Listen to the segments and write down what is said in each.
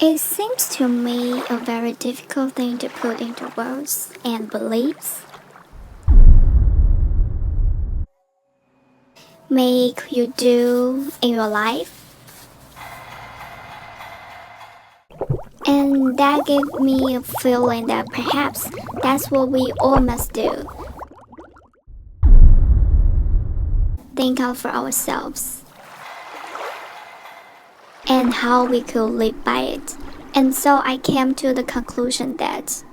It seems to me a very difficult thing to put into words and beliefs. Make you do in your life. And that gave me a feeling that perhaps that's what we all must do. Think out for ourselves and how we could live by it. And so I came to the conclusion that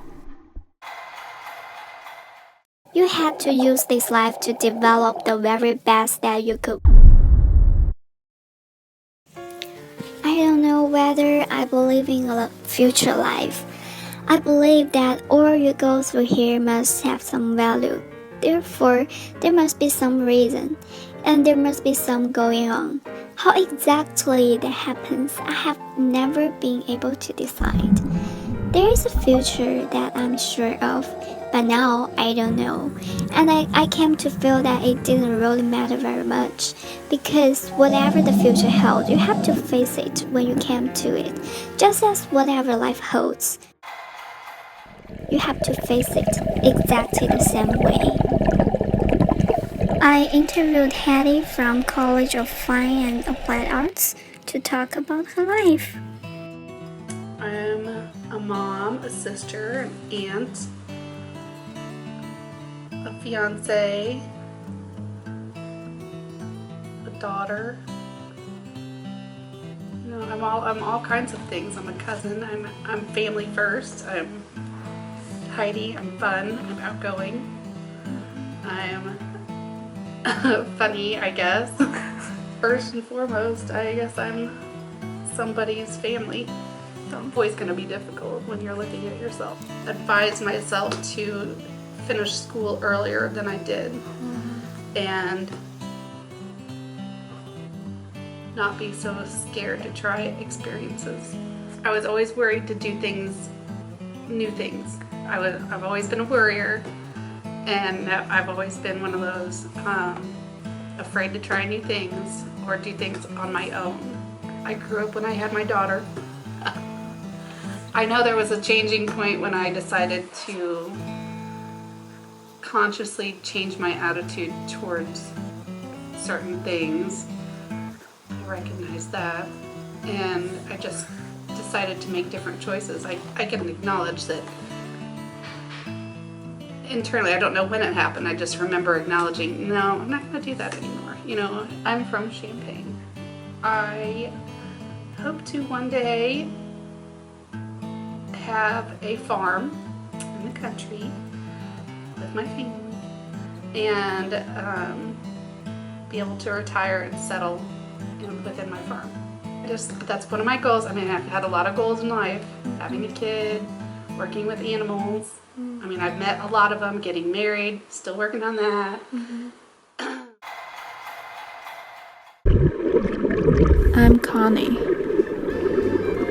you had to use this life to develop the very best that you could. I don't know whether I believe in a future life. I believe that all you go through here must have some value. Therefore, there must be some reason, and there must be some going on. How exactly that happens, I have never been able to decide. There is a future that I'm sure of, but now I don't know. And I came to feel that it didn't really matter very much, because whatever the future held, you have to face it when you came to it, just as whatever life holds. You have to face it exactly the same way. I interviewed Hattie from College of Fine and Applied Arts to talk about her life. I'm a mom, a sister, an aunt, a fiance, a daughter. You know, I'm all kinds of things. I'm a cousin. I'm family first. I'm Heidi. I'm fun. I'm outgoing. I'm funny, I guess. First and foremost, I guess I'm somebody's family. It's always going to be difficult when you're looking at yourself. I advised myself to finish school earlier than I did and not be so scared to try experiences. I was always worried to do things, new things. I've always been a worrier, and I've always been one of those afraid to try new things or do things on my own. I grew up when I had my daughter. I know there was a changing point when I decided to consciously change my attitude towards certain things. I recognized that, and I just decided to make different choices. I can acknowledge that internally, I don't know when it happened. I just remember acknowledging, no, I'm not going to do that anymore. You know, I'm from Champaign. I hope to one day have a farm in the country with my family and be able to retire and settle within my farm. That's one of my goals. I mean, I've had a lot of goals in life, having a kid, working with animals. I mean, I've met a lot of them, getting married, still working on that. I'm Connie.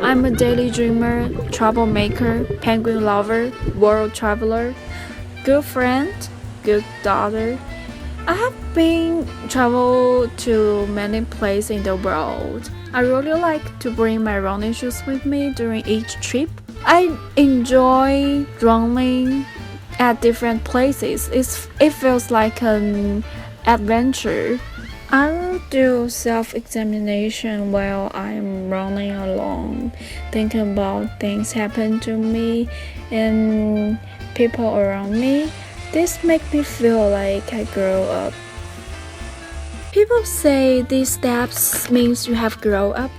I'm a daily dreamer, troublemaker, penguin lover, world traveler, good friend, good daughter. I have been traveled to many places in the world. I really like to bring my running shoes with me during each trip. I enjoy running at different places. It feels like an adventure. I will do self-examination while I'm running along, thinking about things happen to me and people around me. This makes me feel like I grow up. People say these steps means you have grown up.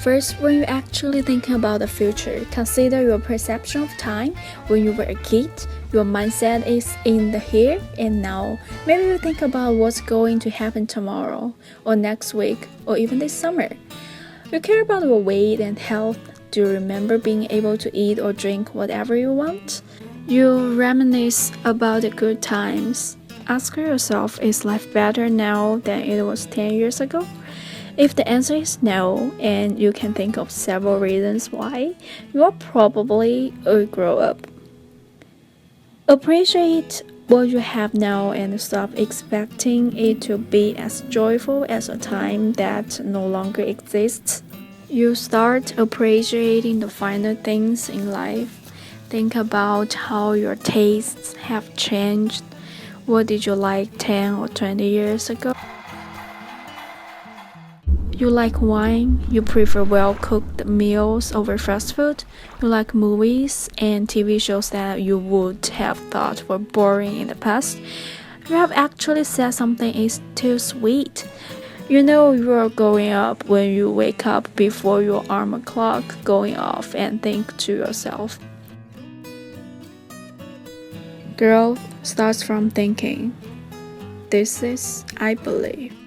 First, when you actually think about the future, consider your perception of time when you were a kid. Your mindset is in the here and now. Maybe you think about what's going to happen tomorrow, or next week, or even this summer. You care about your weight and health. Do you remember being able to eat or drink whatever you want? You reminisce about the good times. Ask yourself, is life better now than it was 10 years ago? If the answer is no, and you can think of several reasons why, you are probably a grown up. Appreciate what you have now and stop expecting it to be as joyful as a time that no longer exists. You start appreciating the finer things in life. Think about how your tastes have changed. What did you like 10 or 20 years ago? You like wine, you prefer well-cooked meals over fast food, you like movies and TV shows that you would have thought were boring in the past. You have actually said something is too sweet. You know you are growing up when you wake up before your alarm clock going off and think to yourself. Growth starts from thinking. This is I believe.